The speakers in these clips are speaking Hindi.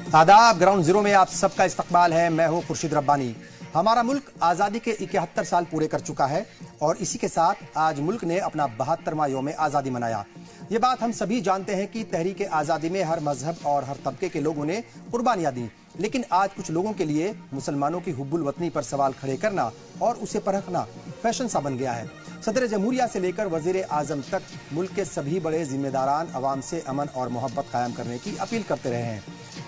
आदाब। ग्राउंड जीरो में आप सबका इस्तकबाल है। मैं हूं खुर्शीद रब्बानी। हमारा मुल्क आज़ादी के 71 साल पूरे कर चुका है और इसी के साथ आज मुल्क ने अपना 72वां यौम आज़ादी मनाया। ये बात हम सभी जानते हैं कि तहरीक आज़ादी में हर मजहब और हर तबके के लोगों ने कुर्बानियां दी, लेकिन आज कुछ लोगों के लिए मुसलमानों की हुब्बुल वतनी पर सवाल खड़े करना और उसे परखना फैशन सा बन गया है। सदर जमहूरिया से लेकर वजीर आजम तक मुल्क के सभी बड़े जिम्मेदारान अवाम से अमन और मोहब्बत कायम करने की अपील करते रहे हैं,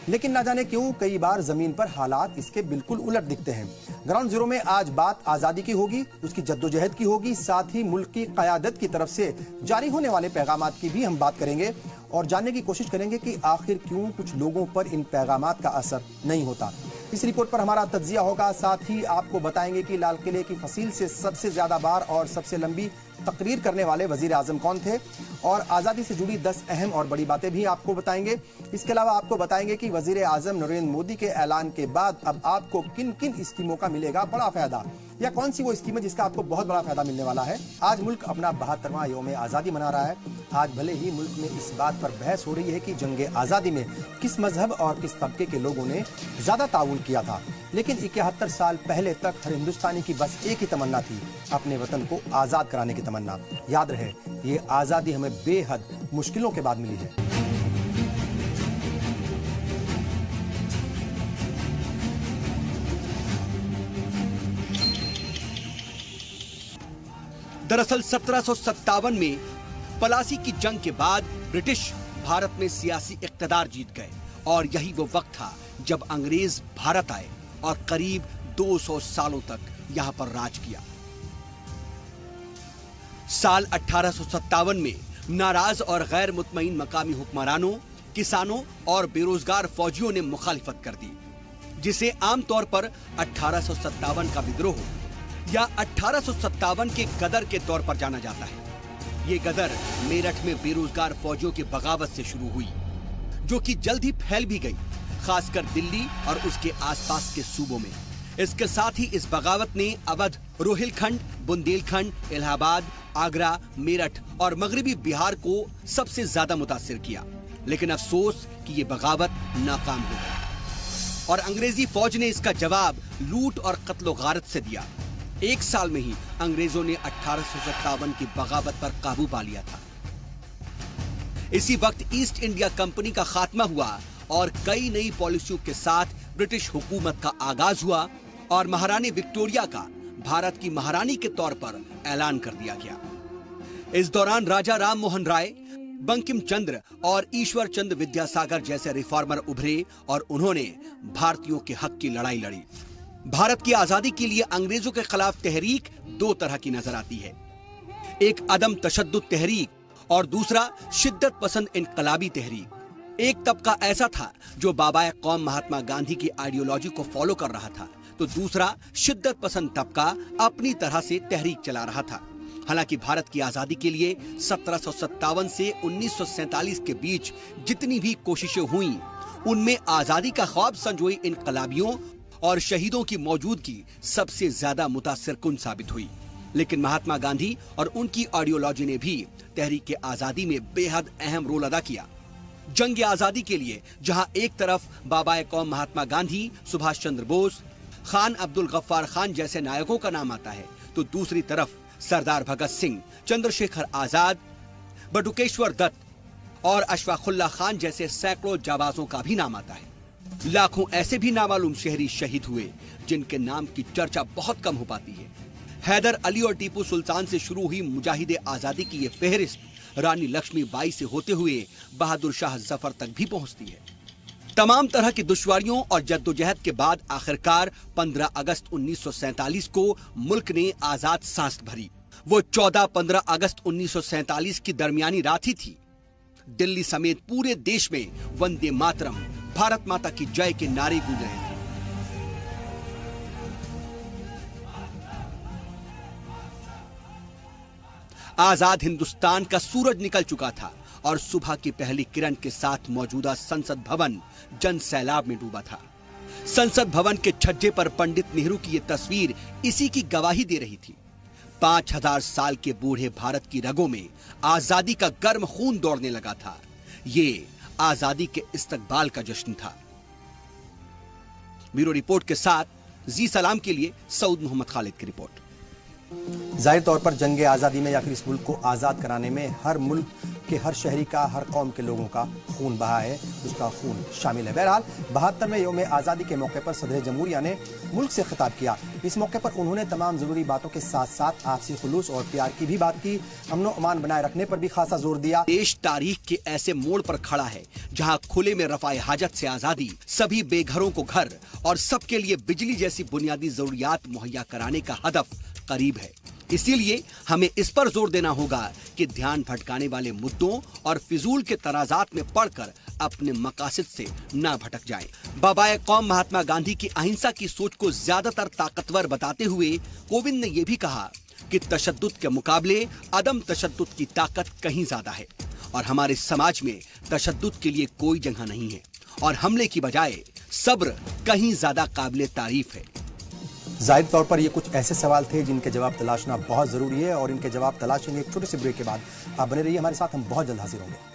लेकिन ना जाने क्यों कई बार जमीन पर हालात इसके बिल्कुल उलट दिखते हैं। ग्राउंड जीरो में आज बात आज़ादी की होगी, उसकी जद्दोजहद की होगी, साथ ही मुल्क की क़यादत की तरफ से जारी होने वाले पैगामात की भी हम बात करेंगे और जानने की कोशिश करेंगे कि आखिर क्यों कुछ लोगों पर इन पैगामात का असर नहीं होता। इस रिपोर्ट पर हमारा तज्जिया होगा। साथ ही आपको बताएंगे कि लाल किले की फसील से सबसे ज्यादा बार और सबसे लंबी तकरीर करने वाले वजीर आजम कौन थे और आज़ादी से जुड़ी 10 अहम और बड़ी बातें भी आपको बताएंगे। इसके अलावा आपको बताएंगे कि वजीर आजम नरेंद्र मोदी के ऐलान के बाद अब आपको किन किन स्कीमों का मिलेगा बड़ा फायदा, या कौन सी वो स्कीम है जिसका आपको बहुत बड़ा फायदा मिलने वाला है। आज मुल्क अपना 72वां यौम आज़ादी मना रहा है। आज भले ही मुल्क में इस बात पर बहस हो रही है कि जंग आज़ादी में किस मजहब और किस तबके के लोगों ने ज्यादा ताउन किया था, लेकिन 71 साल पहले तक हर हिंदुस्तानी की बस एक ही तमन्ना थी, अपने वतन को आज़ाद कराने की तमन्ना। याद रहे, ये आज़ादी हमें बेहद मुश्किलों के बाद मिली है। दरअसल 1757 में पलासी की जंग के बाद ब्रिटिश भारत में सियासी इक्तदार जीत गए और यही वो वक्त था जब अंग्रेज भारत आए और करीब 200 सालों तक यहां पर राज किया। साल 1857 में नाराज और गैर मुतमईन मकामी हुक्मरानों, किसानों और बेरोजगार फौजियों ने मुखालिफत कर दी, जिसे आमतौर पर 1857 का विद्रोह या 1857 के गदर के तौर पर जाना जाता है। ये गदर मेरठ में बेरोजगार फौजियों की बगावत से शुरू हुई, जो कि जल्द ही फैल भी गई, खासकर दिल्ली और उसके आसपास के सूबों में। इसके साथ ही इस बगावत ने अवध, रोहिलखंड, बुंदेलखंड, इलाहाबाद, आगरा, मेरठ और मगरबी बिहार को सबसे ज्यादा मुतासिर किया। लेकिन अफसोस कि ये बगावत नाकाम हो गई और अंग्रेजी फौज ने इसका जवाब लूट और कत्लो गारत से दिया। एक साल में ही अंग्रेजों ने 1857 की बगावत पर काबू पा लिया था। इसी वक्त ईस्ट इंडिया कंपनी का खात्मा हुआ और कई नई पॉलिसियों के साथ ब्रिटिश हुकूमत का आगाज हुआ और महारानी विक्टोरिया का भारत की महारानी के तौर पर ऐलान कर दिया गया। इस दौरान राजा राम मोहन राय, बंकिम चंद्र और ईश्वर चंद्र विद्यासागर जैसे रिफॉर्मर उभरे और उन्होंने भारतीयों के हक की लड़ाई लड़ी। भारत की आजादी के लिए अंग्रेजों के खिलाफ तहरीक दो तरह की नजर आती है, एक अदम तशद्दुद तहरीक और दूसरा शिद्दत पसंद इनकलाबी तहरीक। एक तबका ऐसा था जो बाबाए कौम महात्मा गांधी की आइडियोलॉजी को फॉलो कर रहा था, तो दूसरा शिद्दत पसंद तबका अपनी तरह से तहरीक चला रहा था। हालांकि भारत की आजादी के लिए 1757 से 1947 के बीच जितनी भी कोशिशें हुई, उनमें आजादी का ख्वाब संजोए इनकलाबियों और शहीदों की मौजूदगी सबसे ज्यादा मुतासिर कुन साबित हुई। लेकिन महात्मा गांधी और उनकी आइडियोलॉजी ने भी तहरीक आजादी में बेहद अहम रोल अदा किया। जंग आजादी के लिए जहां एक तरफ बाबाए कौम महात्मा गांधी, सुभाष चंद्र बोस, खान अब्दुल गफ्फार खान जैसे नायकों का नाम आता है, तो दूसरी तरफ सरदार भगत सिंह, चंद्रशेखर आजाद, बटुकेश्वर दत्त और अशफाकुल्लाह खान जैसे सैकड़ों जाबाजों का भी नाम आता है। लाखों ऐसे भी नामालूम शहरी शहीद हुए जिनके नाम की चर्चा बहुत कम हो पाती है। हैदर अली और टीपू सुल्तान से शुरू हुई मुजाहिदे आजादी की ये फहरिस्त रानी लक्ष्मीबाई से होते हुए बहादुर शाह जफर तक भी पहुंचती है। तमाम तरह की दुश्वारियों और जद्दोजहद के बाद आखिरकार 15 अगस्त 1947 को मुल्क ने आजाद सांस भरी। वो 14-15 अगस्त 1947 की दरमियानी रात ही थी। दिल्ली समेत पूरे देश में वंदे मातरम, भारत माता की जय के नारे गूंज रहे थे। आजाद हिंदुस्तान का सूरज निकल चुका था और सुबह की पहली किरण के साथ मौजूदा संसद भवन जन सैलाब में डूबा था। संसद भवन के छज्जे पर पंडित नेहरू की यह तस्वीर इसी की गवाही दे रही थी। 5000 साल के बूढ़े भारत की रगों में आजादी का गर्म खून दौड़ने लगा था। ये आजादी के इस्तकबाल का जश्न था। ब्यूरो रिपोर्ट के साथ जी सलाम के लिए सऊद मोहम्मद खालिद की रिपोर्ट। जाहिर तौर पर जंग आज़ादी में या फिर इस मुल्क को आज़ाद कराने में हर मुल्क के हर शहरी का, हर कौम के लोगों का खून बहा है, उसका खून शामिल है। बहरहाल 72वें यौम आज़ादी के मौके पर सदर जमहूरिया ने मुल्क से खिताब किया। इस मौके पर उन्होंने तमाम ज़रूरी बातों के साथ साथ आपसी खुलूस और प्यार की भी बात की। अमन व अमान बनाए रखने पर भी खासा जोर दिया। देश तारीख के ऐसे मोड़ पर खड़ा है जहां खुले में रफ़ाए हाजत से आज़ादी, सभी बेघरों को घर और सबके लिए बिजली जैसी बुनियादी जरूरियात मुहैया कराने का हदफ करीब है। इसीलिए हमें इस पर जोर देना होगा कि ध्यान भटकाने वाले मुद्दों और फिजूल के तनाजात में पड़कर अपने मकासद से ना भटक जाएं। बाबाए कौम महात्मा गांधी की अहिंसा की सोच को ज्यादातर ताकतवर बताते हुए कोविंद ने यह भी कहा कि तशद्दुद के मुकाबले अदम तशद्दुद की ताकत कहीं ज्यादा है और हमारे समाज में तशद्दुद के लिए कोई जगह नहीं है और हमले की बजाय सब्र कहीं ज्यादा काबिले तारीफ है। जाहिर तौर पर ये कुछ ऐसे सवाल थे जिनके जवाब तलाशना बहुत जरूरी है और इनके जवाब तलाशेंगे एक छोटे से ब्रेक के बाद। आप बने रहिए हमारे साथ, हम बहुत जल्द हाजिर होंगे।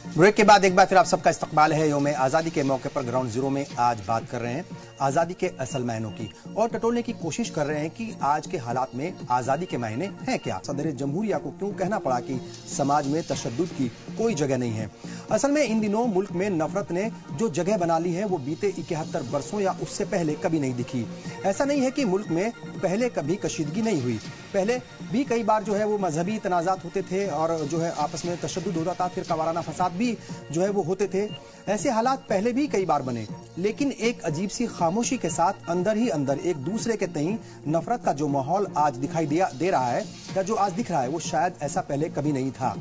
ब्रेक के बाद एक बार फिर आप सबका इस्तकबाल है। यौम आज़ादी के मौके पर ग्राउंड जीरो में आज बात कर रहे हैं आज़ादी के असल मायनों की और टटोलने की कोशिश कर रहे हैं कि आज के हालात में आज़ादी के मायने हैं क्या। सदर जमहूरिया को क्यों कहना पड़ा कि समाज में तशद्दुद की कोई जगह नहीं है। असल में इन दिनों मुल्क में नफरत ने जो जगह बना ली है वो बीते 71 वर्षों या उससे पहले कभी नहीं दिखी। ऐसा नहीं है कि मुल्क में पहले कभी कशीदगी नहीं हुई, पहले भी कई बार जो है वो मजहबी तनाजात होते थे और जो है आपस में तशद्दुद होता था, फिर वाराना फसाद भी जो है वो होते थे। ऐसे हालात पहले भी कई बार बने, लेकिन एक अजीब सी खामोशी के साथ अंदर ही अंदर एक दूसरे के तई नफरत का जो माहौल आज दिखाई दे रहा है या जो आज दिख रहा है वो शायद ऐसा पहले कभी नहीं था।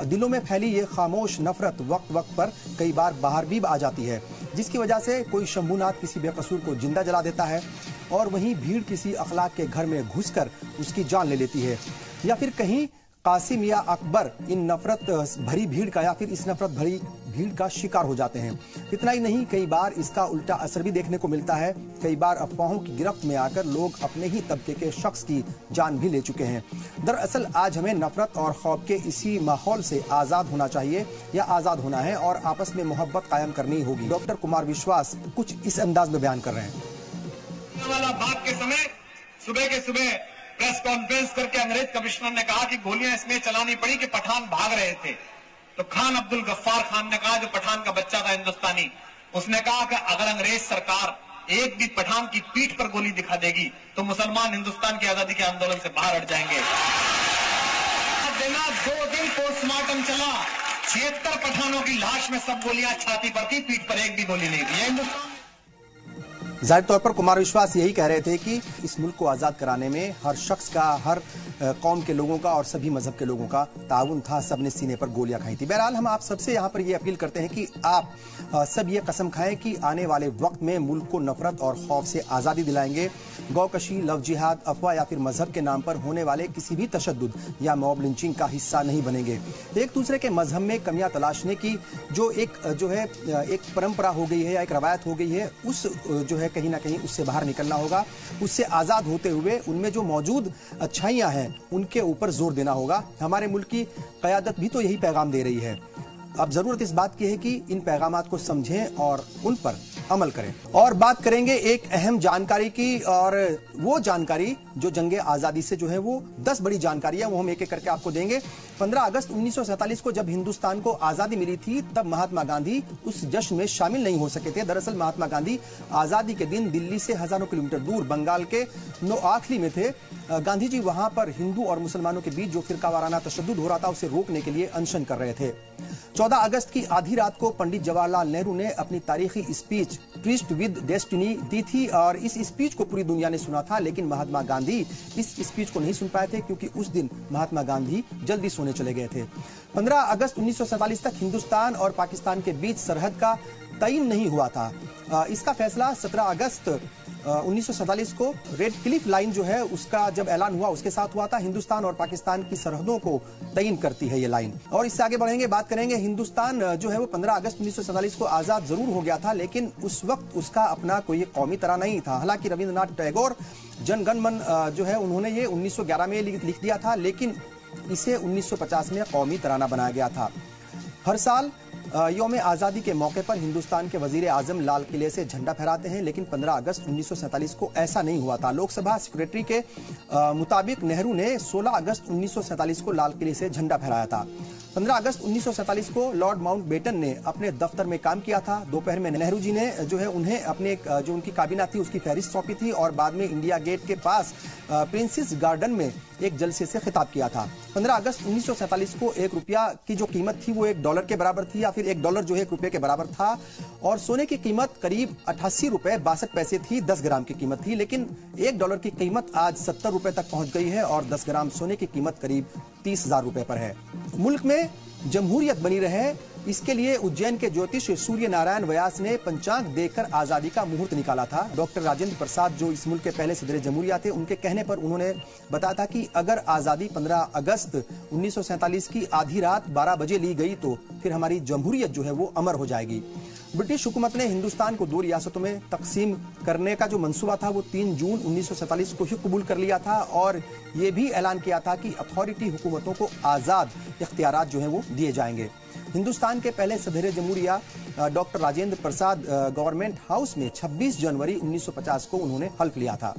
दिलों में फैली ये खामोश नफरत वक्त वक्त पर कई बार बाहर भी आ जाती है, जिसकी वजह से कोई शंभूनाथ किसी बेकसूर को जिंदा जला देता है और वहीं भीड़ किसी अखलाक के घर में घुसकर उसकी जान ले लेती है, या फिर कहीं कासिम या अकबर इन नफरत भरी भीड़ का या फिर इस नफरत भरी भीड़ का शिकार हो जाते हैं। इतना ही नहीं, कई बार इसका उल्टा असर भी देखने को मिलता है। कई बार अफवाहों की गिरफ्त में आकर लोग अपने ही तबके के शख्स की जान भी ले चुके हैं। दरअसल आज हमें नफरत और खौफ के इसी माहौल से आज़ाद होना चाहिए या आज़ाद होना है और आपस में मोहब्बत कायम करनी होगी। डॉक्टर कुमार विश्वास कुछ इस अंदाज में बयान कर रहे हैं। भाग के समय सुबह के सुबह प्रेस कॉन्फ्रेंस करके अंग्रेज कमिश्नर ने कहा कि गोलियां इसलिए चलानी पड़ी कि पठान भाग रहे थे। तो खान अब्दुल गफ्फार खान ने कहा, जो पठान का बच्चा था हिंदुस्तानी, उसने कहा कि अगर अंग्रेज सरकार एक भी पठान की पीठ पर गोली दिखा देगी तो मुसलमान हिंदुस्तान की आजादी के आंदोलन से बाहर हट जाएंगे। 2 दिन पोस्टमार्टम चला, 76 पठानों की लाश में सब गोलियां छाती पर थी, पीठ पर एक भी गोली नहीं थी। हिंदुस्तान जाहिर तौर पर कुमार विश्वास यही कह रहे थे कि इस मुल्क को आज़ाद कराने में हर शख्स का, हर कौम के लोगों का और सभी मजहब के लोगों का ताउन था। सबने सीने पर गोलियां खाई थी। बहरहाल हम आप सबसे यहाँ पर ये अपील करते हैं कि आप सब ये कसम खाएं कि आने वाले वक्त में मुल्क को नफरत और खौफ से आज़ादी दिलाएंगे। गौकशी, लव जिहाद, अफवाह या फिर मजहब के नाम पर होने वाले किसी भी तशद्दुद या मॉब लिंचिंग का हिस्सा नहीं बनेंगे। एक दूसरे के मजहब में कमियां तलाशने की जो एक परंपरा हो गई है या एक रवायत हो गई है, उस जो है कहीं ना कहीं उससे बाहर निकलना होगा। उससे आज़ाद होते हुए उनमें जो मौजूद अच्छाइयाँ हैं उनके ऊपर जोर देना होगा। हमारे मुल्क की क़यादत भी तो यही पैगाम दे रही है। अब जरूरत इस बात की है कि इन पैगामात को समझें और उन पर अमल करें। और बात करेंगे एक अहम जानकारी की, और वो जानकारी जो जंगे आज़ादी से जो है वो 10 बड़ी जानकारियां वो हम एक एक करके आपको देंगे। 15 अगस्त 1947 को जब हिंदुस्तान को आज़ादी मिली थी तब महात्मा गांधी उस जश्न में शामिल नहीं हो सके थे। दरअसल महात्मा गांधी आज़ादी के दिन दिल्ली से हजारों किलोमीटर दूर बंगाल के नोआखली में थे। गांधी जी वहां पर हिंदू और मुसलमानों के बीच जो फिरकावाराना तशद्दुद हो रहा था उसे रोकने के लिए अनशन कर रहे थे। 14 अगस्त की आधी रात को पंडित जवाहरलाल नेहरू ने अपनी तारीखी स्पीच ट्विस्ट विद डेस्टिनी दी थी और इस स्पीच को पूरी दुनिया ने सुना था, लेकिन महात्मा गांधी इस स्पीच को नहीं सुन पाए थे क्योंकि उस दिन महात्मा गांधी जल्दी सोने चले गए थे। 15 अगस्त 1947 तक हिंदुस्तान और पाकिस्तान के बीच सरहद का तयन नहीं हुआ था। इसका फैसला 17 अगस्त 1947 को रेड क्लिफ लाइन जो है उसका जब ऐलान हुआ उसके साथ हुआ था। हिंदुस्तान और पाकिस्तान की सरहदों को तयन करती है ये लाइन। और इससे आगे बढ़ेंगे, बात करेंगे हिंदुस्तान जो है वो 15 अगस्त 1947 को आजाद जरूर हो गया था, लेकिन उस वक्त उसका अपना कोई कौमी तरह नहीं था। हालांकि रविंद्रनाथ टैगोर जनगण मन जो है उन्होंने ये 1911 में लिख दिया था, लेकिन इसे 1950 में कौमी तराना बनाया गया था। हर साल यौम आज़ादी के मौके पर हिंदुस्तान के वजीर आजम लाल किले से झंडा फहराते हैं, लेकिन 15 अगस्त 1947 को ऐसा नहीं हुआ था। लोकसभा सेक्रेटरी के मुताबिक नेहरू ने 16 अगस्त 1947 को लाल किले से झंडा फहराया था। 15 अगस्त 1947 को लॉर्ड माउंटबेटन ने अपने दफ्तर में काम किया था। दोपहर में नेहरू जी ने जो है उन्हें अपने जो उनकी काबीना थी उसकी फहरिस्त सौंपी थी और बाद में इंडिया गेट के पास प्रिंसेस गार्डन में एक जलसे से खिताब किया था। 15 अगस्त 1947 को ₹1 की जो कीमत थी वो $1 के बराबर थी, या फिर $1 जो है ₹1 के बराबर था, और सोने की कीमत करीब ₹88.62 थी। 10 ग्राम की कीमत थी, लेकिन $1 की कीमत आज ₹70 तक पहुंच गई है और 10 ग्राम सोने की कीमत करीब ₹30,000 पर है। मुल्क में जमहूरियत बनी रहे, इसके लिए उज्जैन के ज्योतिष सूर्य नारायण व्यास ने पंचांग देखकर आजादी का मुहूर्त निकाला था। डॉक्टर राजेंद्र प्रसाद जो इस मुल्क के पहले सदर जमहूरिया थे, उनके कहने पर उन्होंने बताया था कि अगर आजादी 15 अगस्त 1947 की आधी रात 12 बजे ली गई तो फिर हमारी जमहूरियत जो है वो अमर हो जाएगी। ब्रिटिश हुकूमत ने हिंदुस्तान को 2 रियासतों में तकसीम करने का जो मंसूबा था वो 3 जून 1947 को ही कबूल कर लिया था और ये भी ऐलान किया था कि अथॉरिटी हुकूमतों को आज़ाद इख्तियारात जो है वो दिए जाएंगे। हिंदुस्तान के पहले सदर जमहूरिया doctor Rajendra Prasad government house में 26 जनवरी 1950 को उन्होंने हल्फ लिया था।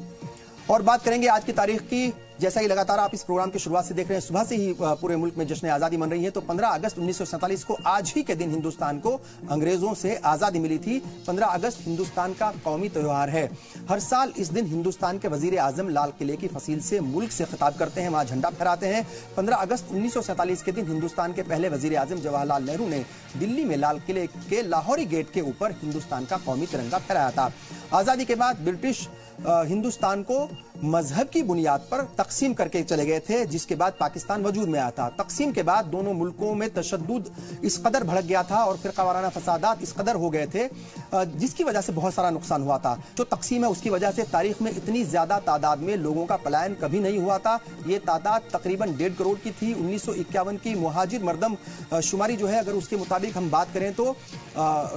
और बात करेंगे आज की तारीख की। जैसा ही लगातार आप इस प्रोग्राम की शुरुआत से देख रहे हैं, सुबह से ही पूरे मुल्क में जश्न आज़ादी मन रही है। तो 15 अगस्त 1947 को आज ही के दिन हिंदुस्तान को अंग्रेजों से आज़ादी मिली थी। 15 अगस्त हिंदुस्तान का कौमी त्योहार है। हर साल इस दिन हिंदुस्तान के वजीर आजम लाल किले की फसील से मुल्क से खिताब करते हैं, वहां झंडा फहराते हैं। 15 अगस्त 1947 के दिन हिंदुस्तान के पहले वजीर आजम जवाहरलाल नेहरू ने दिल्ली में लाल किले के लाहौरी गेट के ऊपर हिंदुस्तान का कौमी तिरंगा फहराया था। आज़ादी के बाद ब्रिटिश हिंदुस्तान को मजहब की बुनियाद पर तकसीम करके चले गए थे, जिसके बाद पाकिस्तान वजूद में आया था। तकसीम के बाद दोनों मुल्कों में तशद्दुद इस कदर भड़क गया था और फिरका वाराना फसादात इस कदर हो गए थे जिसकी वजह से बहुत सारा नुकसान हुआ था। जो तकसीम है उसकी वजह से तारीख में इतनी ज्यादा तादाद में लोगों का पलायन कभी नहीं हुआ था। ये तादाद तकरीबन 1.5 करोड़ की थी। 1951 की मुहाजिर मर्दम शुमारी जो है, अगर उसके मुताबिक हम बात करें तो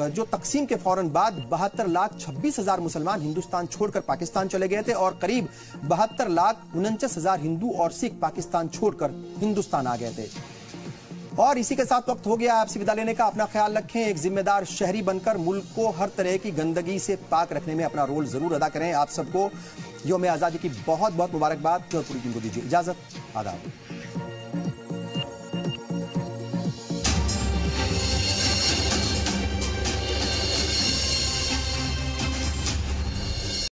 जो तकसीम के फौरन बाद 72,26,000 मुसलमान हिंदुस्तान छोड़कर पाकिस्तान चले गए थे और करीब 72,49,000 हिंदू और सिख पाकिस्तान छोड़कर हिंदुस्तान आ गए थे। और इसी के साथ वक्त हो गया आपसे विदा लेने का। अपना ख्याल रखें, एक जिम्मेदार शहरी बनकर मुल्क को हर तरह की गंदगी से पाक रखने में अपना रोल जरूर अदा करें। आप सबको यौम आज़ादी की बहुत बहुत मुबारकबाद। पूरी टीम को दीजिए इजाजत। आदाब।